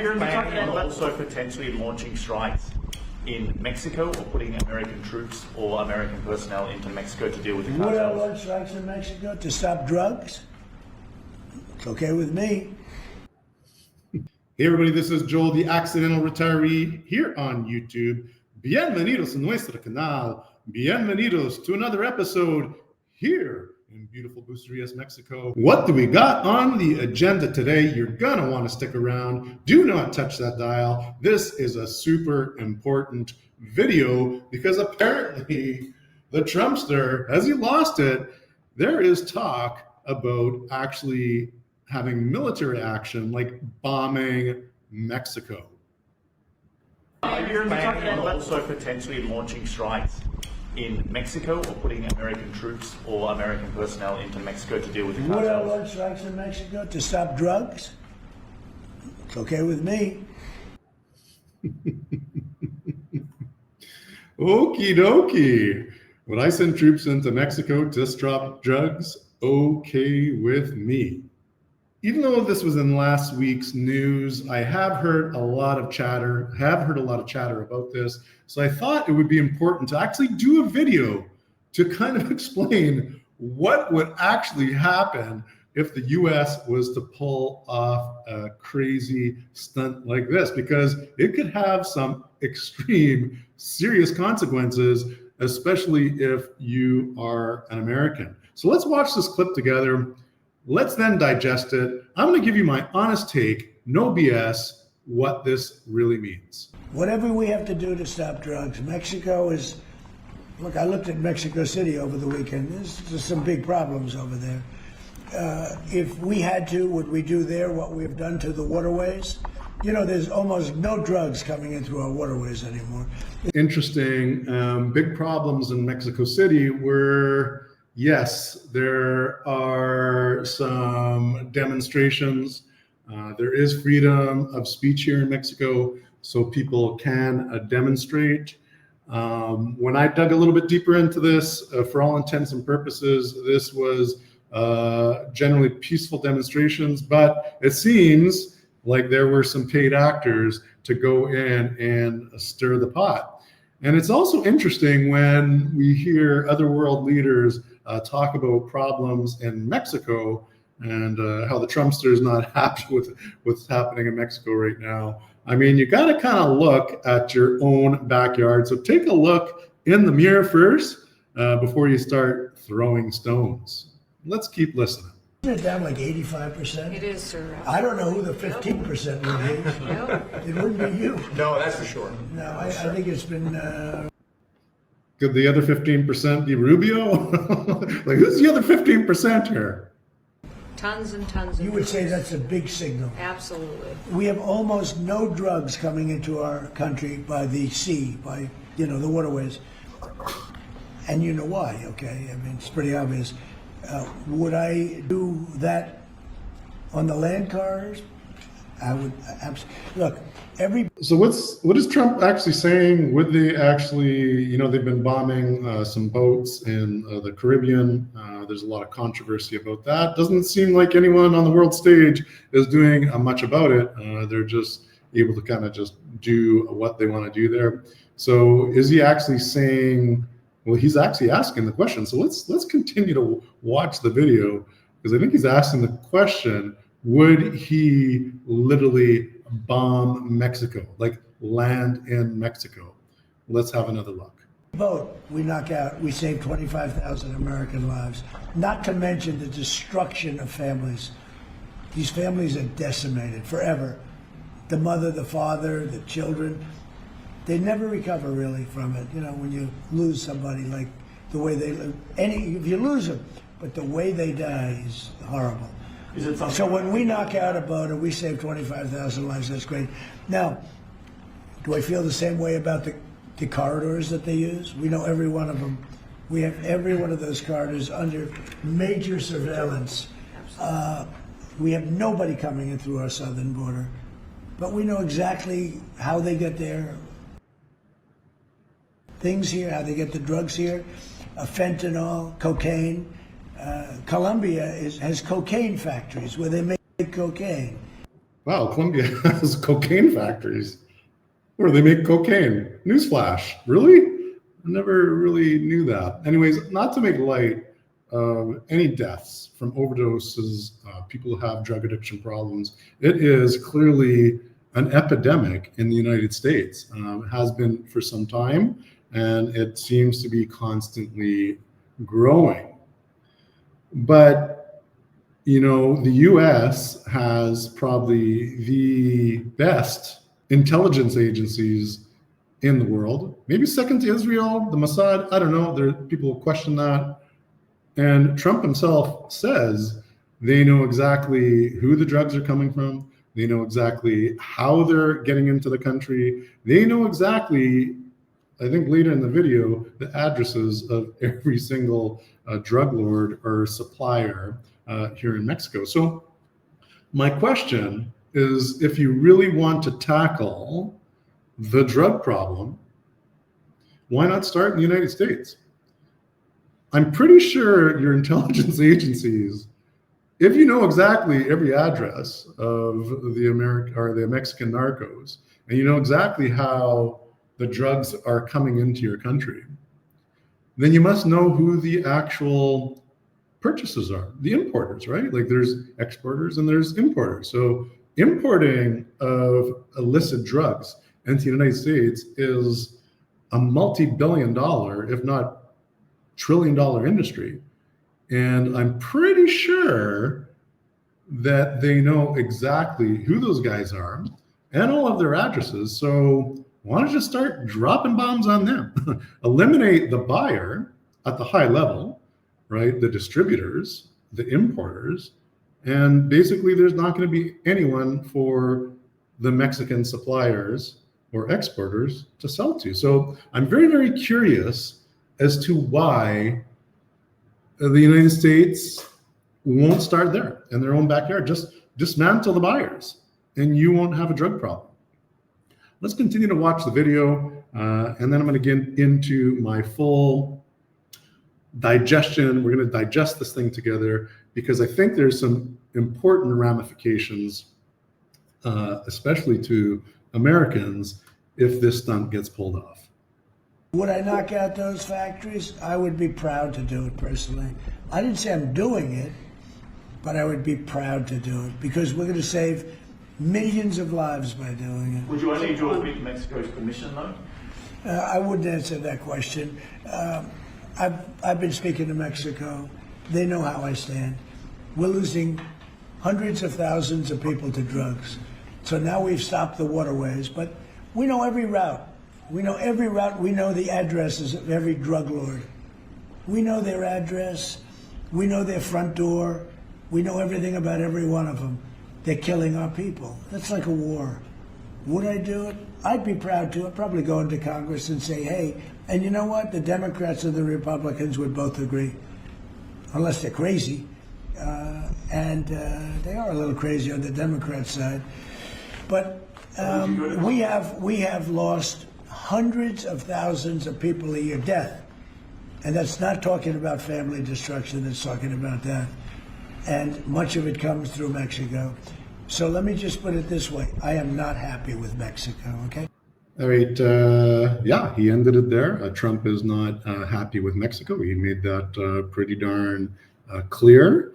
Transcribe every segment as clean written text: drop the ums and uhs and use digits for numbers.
You're planning on also potentially launching strikes in Mexico or putting American troops or American personnel into Mexico to deal with the cartels? Would I launch strikes in Mexico to stop drugs? It's okay with me. Hey everybody, this is Joel, the accidental retiree, here on YouTube. Bienvenidos a nuestro canal. Bienvenidos to another episode here in beautiful Bucerias, Mexico. What do we got on the agenda today? You're gonna want to stick around. Do not touch that dial. This is a super important video because apparently the Trumpster, as he lost it, there is talk about actually having military action like bombing Mexico. You're planning on also potentially launching strikes in Mexico or putting American troops or American personnel into Mexico to deal with the cartels? Would I launch strikes in Mexico to stop drugs? It's okay with me. Okie dokie. Would I send troops into Mexico to stop drugs? Okay with me. Even though this was in last week's news, I have heard a lot of chatter about this. So I thought it would be important to actually do a video to kind of explain what would actually happen if the US was to pull off a crazy stunt like this, because it could have some extreme, serious consequences, especially if you are an American. So let's watch this clip together. Let's then digest it. I'm going to give you my honest take, no BS, what this really means. Whatever we have to do to stop drugs, Mexico is, look, I looked at Mexico City over the weekend. There's some big problems over there. If we had to, would we do there what we've done to the waterways? You know, there's almost no drugs coming in through our waterways anymore. Interesting. Big problems in Mexico City were, yes, there are some demonstrations. There is freedom of speech here in Mexico, so people can demonstrate. When I dug a little bit deeper into this, for all intents and purposes, this was generally peaceful demonstrations, but it seems like there were some paid actors to go in and stir the pot. And it's also interesting when we hear other world leaders talk about problems in Mexico and how the Trumpster is not happy with what's happening in Mexico right now. I mean, you got to kind of look at your own backyard. So take a look in the mirror first before you start throwing stones. Let's keep listening. Isn't it down like 85%? It is, sir. I don't know who the 15% would be. No. It wouldn't be you. No, that's for sure. No, I think it's been... Could the other 15% be Rubio? Like, who's the other 15% here? Tons and tons of You would say drugs. that's a big signal. Absolutely. We have almost no drugs coming into our country by the sea, by, the waterways. And you know why, okay? I mean, it's pretty obvious. Would I do that on the land cars? I would absolutely. Look, So what is Trump actually saying? Would they actually, they've been bombing some boats in the Caribbean. There's a lot of controversy about that. Doesn't seem like anyone on the world stage is doing much about it. They're just able to kind of just do what they want to do there. So is he actually saying, well, he's actually asking the question. So let's continue to watch the video, because I think he's asking the question, would he literally bomb Mexico, like land in Mexico? Let's have another look. vote, we save 25,000 American lives, not to mention the destruction of families. These families are decimated forever. The mother, the father, the children, they never recover really from it. When you lose somebody, like the way they live, if you lose them, but the way they die is horrible. So when we knock out a boat and we save 25,000 lives, that's great. Now, do I feel the same way about the corridors that they use? We know every one of them. We have every one of those corridors under major surveillance. We have nobody coming in through our southern border, but we know exactly how they get there. Things here, how they get the drugs here, fentanyl, cocaine. Colombia has cocaine factories where they make cocaine. wow, Colombia has cocaine factories where they make cocaine. Newsflash, really? I never really knew that. Anyways, not to make light of any deaths from overdoses, people who have drug addiction problems. It is clearly an epidemic in the United States. It has been for some time, and it seems to be constantly growing. But, you know, the US has probably the best intelligence agencies in the world, maybe second to Israel, the Mossad, I don't know, there people question that. And Trump himself says they know exactly who the drugs are coming from. They know exactly how they're getting into the country. They know exactly, I think later in the video, the addresses of every single drug lord or supplier here in Mexico. So my question is, if you really want to tackle the drug problem, why not start in the United States? I'm pretty sure your intelligence agencies, if you know exactly every address of the Mexican narcos, and you know exactly how the drugs are coming into your country, then you must know who the actual purchasers are, the importers, right? Like there's exporters and there's importers. So importing of illicit drugs into the United States is a multi-billion-dollar, if not trillion-dollar industry. And I'm pretty sure that they know exactly who those guys are and all of their addresses. So why don't you just start dropping bombs on them? Eliminate the buyer at the high level, right? The distributors, the importers, and basically there's not going to be anyone for the Mexican suppliers or exporters to sell to. So I'm very, very curious as to why the United States won't start there in their own backyard. Just dismantle the buyers and you won't have a drug problem. Let's continue to watch the video and then I'm going to get into my full digestion. We're going to digest this thing together because I think there's some important ramifications, especially to Americans, if this stunt gets pulled off. Would I knock out those factories? I would be proud to do it personally. I didn't say I'm doing it, but I would be proud to do it because we're going to save millions of lives by doing it. Would you only do it with Mexico's permission, though? I wouldn't answer that question. I've been speaking to Mexico. They know how I stand. We're losing hundreds of thousands of people to drugs. So now we've stopped the waterways, but we know every route. We know every route. We know the addresses of every drug lord. We know their address. We know their front door. We know everything about every one of them. They're killing our people. That's like a war. Would I do it? I'd be proud to. I'd probably go into Congress and say, hey, and you know what? The Democrats and the Republicans would both agree, unless they're crazy. And they are a little crazy on the Democrat side. But we have lost hundreds of thousands of people a year, death. And that's not talking about family destruction, that's talking about that. And much of it comes through Mexico. So let me just put it this way. I am not happy with Mexico, okay? All right. Yeah, he ended it there. Trump is not happy with Mexico. He made that pretty darn clear.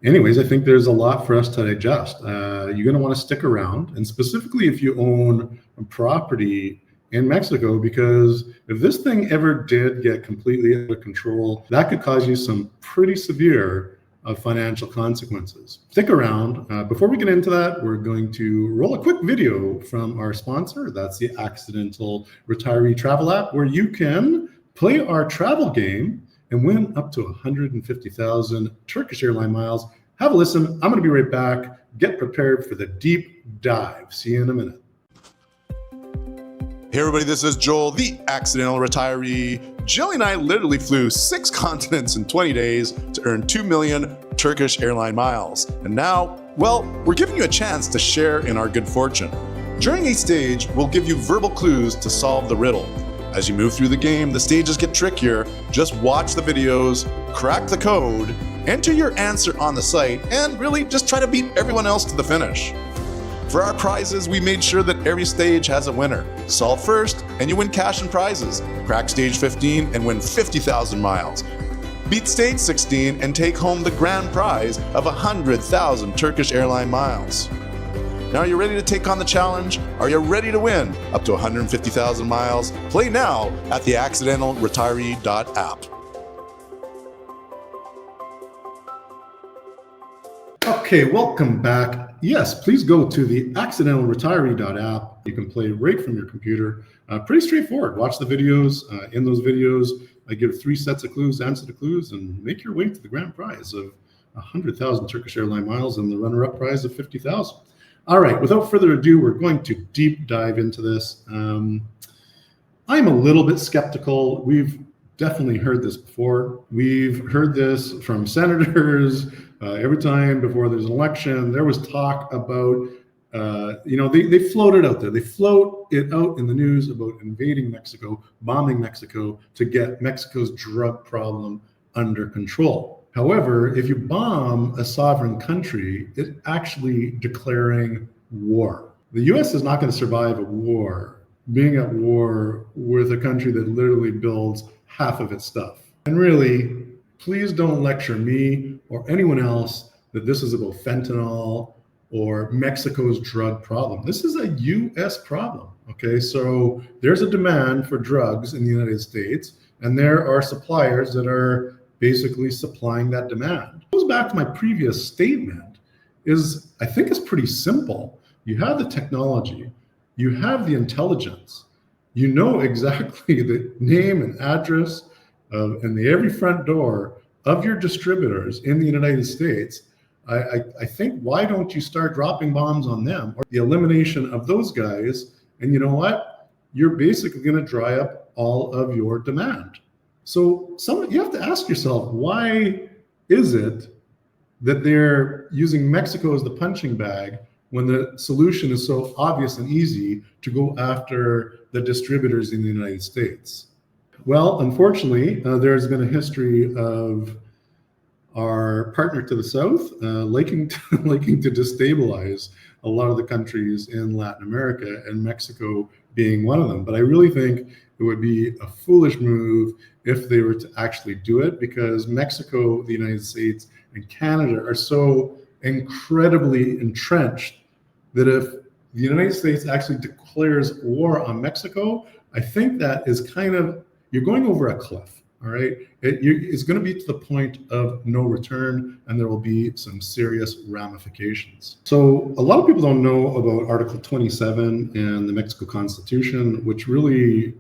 Anyways, I think there's a lot for us to digest. You're going to want to stick around, and specifically if you own a property in Mexico, because if this thing ever did get completely out of control, that could cause you some pretty severe financial consequences. Stick around. Before we get into that, we're going to roll a quick video from our sponsor. That's the Accidental Retiree Travel app, where you can play our travel game and win up to 150,000 Turkish airline miles. Have a listen. I'm going to be right back. Get prepared for the deep dive. See you in a minute. Hey everybody, this is Joel, the Accidental Retiree. Jilly and I literally flew 6 continents in 20 days to earn 2 million Turkish airline miles. And now, well, we're giving you a chance to share in our good fortune. During each stage, we'll give you verbal clues to solve the riddle. As you move through the game, the stages get trickier. Just watch the videos, crack the code, Enter your answer on the site and really just try to beat everyone else to the finish. For our prizes, we made sure that every stage has a winner. Solve first and you win cash and prizes. Crack stage 15 and win 50,000 miles. Beat stage 16 and take home the grand prize of 100,000 Turkish airline miles. Now, are you ready to take on the challenge? Are you ready to win up to 150,000 miles? Play now at the accidentalretiree.app. Okay, welcome back. Yes, please go to the accidentalretiree.app. You can play right from your computer. Pretty straightforward. Watch the videos. In those videos, I give 3 sets of clues, answer the clues, and make your way to the grand prize of 100,000 Turkish airline miles and the runner-up prize of 50,000. All right, without further ado, we're going to deep dive into this. I'm a little bit skeptical. We've definitely heard this before. We've heard this from senators. Every time before there's an election, there was talk about, they float it out there. They float it out in the news about invading Mexico, bombing Mexico to get Mexico's drug problem under control. However, if you bomb a sovereign country, it's actually declaring war. The US is not going to survive a war, being at war with a country that literally builds half of its stuff. And really, please don't lecture me or anyone else that this is about fentanyl or Mexico's drug problem. This is a US problem, okay? So there's a demand for drugs in the United States, and there are suppliers that are basically supplying that demand. It goes back to my previous statement, I think it's pretty simple. You have the technology, you have the intelligence, you know exactly the name and address and every front door of your distributors in the United States. I think, why don't you start dropping bombs on them, or the elimination of those guys? And you know what? You're basically going to dry up all of your demand. So you have to ask yourself, why is it that they're using Mexico as the punching bag when the solution is so obvious and easy to go after the distributors in the United States? Well, unfortunately, there's been a history of our partner to the south liking to destabilize a lot of the countries in Latin America, and Mexico being one of them. But I really think it would be a foolish move if they were to actually do it, because Mexico, the United States, and Canada are so incredibly entrenched that if the United States actually declares war on Mexico, I think that is you're going over a cliff, all right? It's going to be to the point of no return, and there will be some serious ramifications. So a lot of people don't know about Article 27 in the Mexico Constitution, which really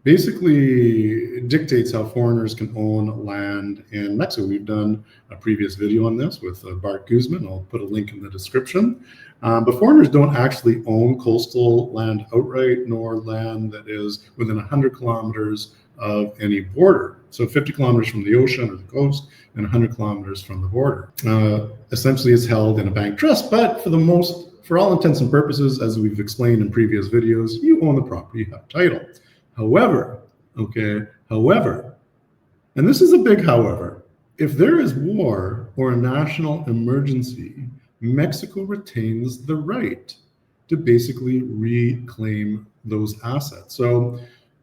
basically dictates how foreigners can own land in Mexico. We've done a previous video on this with Bart Guzman. I'll put a link in the description. But foreigners don't actually own coastal land outright, nor land that is within 100 kilometers of any border. So 50 kilometers from the ocean or the coast and 100 kilometers from the border. Essentially, it's held in a bank trust, but for all intents and purposes, as we've explained in previous videos, you own the property, you have title. However, and this is a big however, if there is war or a national emergency, Mexico retains the right to basically reclaim those assets. So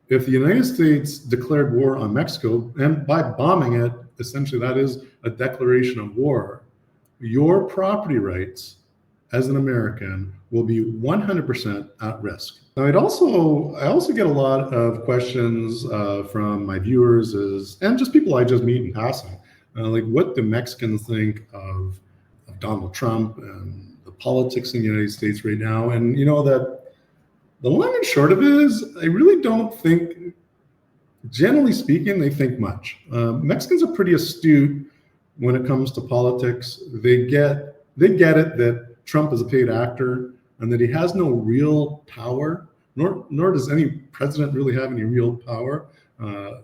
if the United States declared war on Mexico, and by bombing it, essentially that is a declaration of war, your property rights as an American will be 100% at risk. Now, I also get a lot of questions from my viewers and just people I just meet in passing, like, what do Mexicans think of Donald Trump and the politics in the United States right now? And that the long and short of it is, I really don't think, generally speaking, they think much. Mexicans are pretty astute when it comes to politics. They get it that Trump is a paid actor and that he has no real power, nor does any president really have any real power.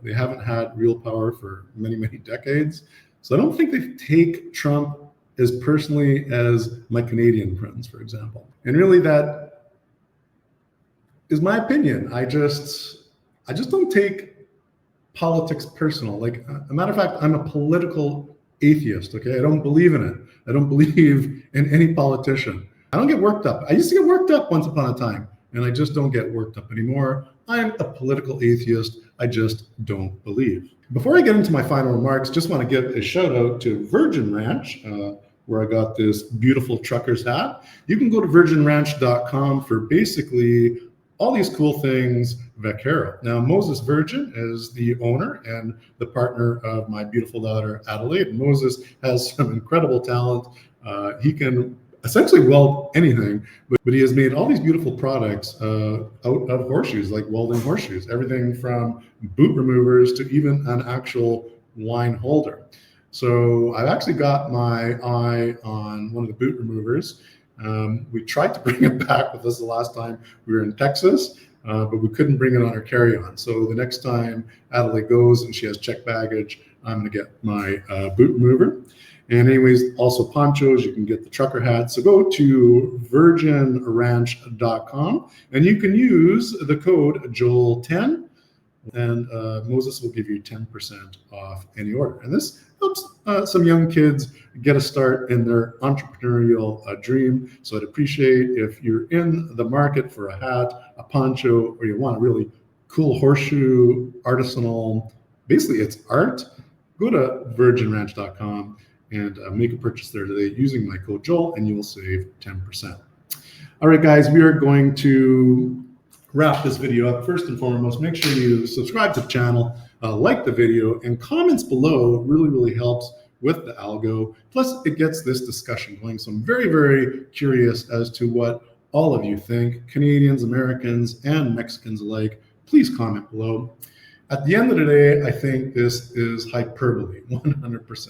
They haven't had real power for many, many decades. So I don't think they take Trump as personally as my Canadian friends, for example. And really, that is my opinion. I just don't take politics personal. Like, a matter of fact, I'm a political atheist, okay? I don't believe in it. I don't believe in any politician. I don't get worked up. I used to get worked up once upon a time, and I just don't get worked up anymore. I'm a political atheist. I just don't believe. Before I get into my final remarks, just want to give a shout out to Virgin Ranch, where I got this beautiful trucker's hat. You can go to virginranch.com for basically all these cool things vaquero. Now, Moses Virgin is the owner and the partner of my beautiful daughter, Adelaide. Moses has some incredible talent. He can essentially weld anything, but he has made all these beautiful products out of horseshoes, like welding horseshoes, everything from boot removers to even an actual wine holder. So I've actually got my eye on one of the boot removers. We tried to bring it back with us the last time we were in Texas, but we couldn't bring it on our carry-on. So the next time Adelaide goes and she has checked baggage, I'm going to get my boot remover. And anyways, also ponchos, you can get the trucker hat. So go to virginranch.com and you can use the code Joel10 and Moses will give you 10% off any order. And this helps some young kids get a start in their entrepreneurial dream. So I'd appreciate if you're in the market for a hat, a poncho, or you want a really cool horseshoe, artisanal, basically it's art, go to virginranch.com and make a purchase there today using my code Joel, and you will save 10%. All right, guys, we are going to wrap this video up. First and foremost, make sure you subscribe to the channel, like the video, and comments below really, really helps with the algo. Plus, it gets this discussion going. So I'm very, very curious as to what all of you think, Canadians, Americans, and Mexicans alike. Please comment below. At the end of the day, I think this is hyperbole, 100%.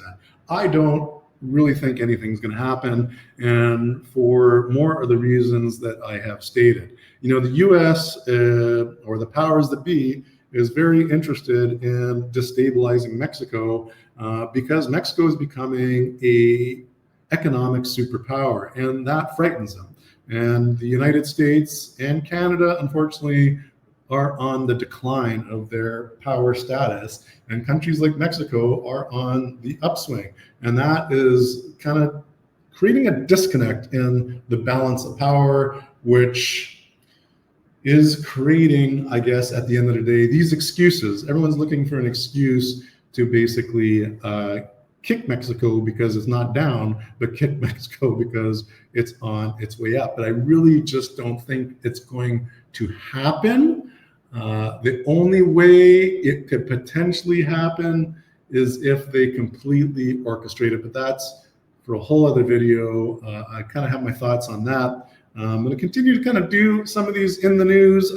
I don't really think anything's going to happen, and for more of the reasons that I have stated. You know, the U.S. Or the powers that be is very interested in destabilizing Mexico because Mexico is becoming an economic superpower, and that frightens them. And the United States and Canada, unfortunately, are on the decline of their power status, and countries like Mexico are on the upswing. And that is kind of creating a disconnect in the balance of power, which is creating, I guess, at the end of the day, these excuses. Everyone's looking for an excuse to basically kick Mexico because it's not down, but kick Mexico because it's on its way up. But I really just don't think it's going to happen. The only way it could potentially happen is if they completely orchestrate it, but that's for a whole other video. I kind of have my thoughts on that. I'm going to continue to kind of do some of these in the news.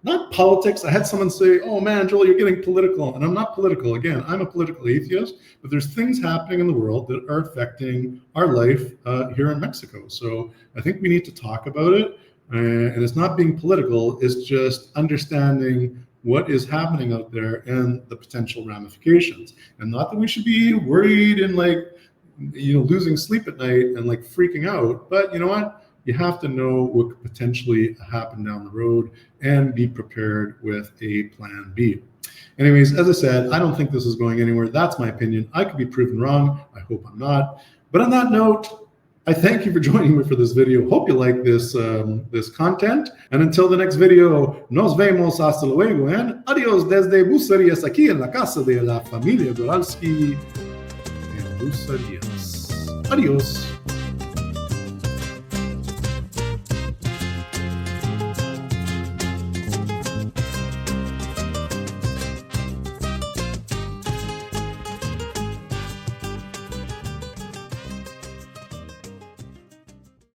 Not politics. I had someone say, oh man, Joel, you're getting political. And I'm not political. Again, I'm a political atheist, but there's things happening in the world that are affecting our life here in Mexico. So I think we need to talk about it. And it's not being political, it's just understanding what is happening out there and the potential ramifications. And not that we should be worried and losing sleep at night and freaking out, but you know what? You have to know what could potentially happen down the road and be prepared with a plan B. Anyways, as I said, I don't think this is going anywhere. That's my opinion. I could be proven wrong. I hope I'm not. But on that note, I thank you for joining me for this video. Hope you like this this content. And until the next video, nos vemos hasta luego and adiós desde Bucerías aquí en la casa de la familia Goralski en Bucerías. Adiós.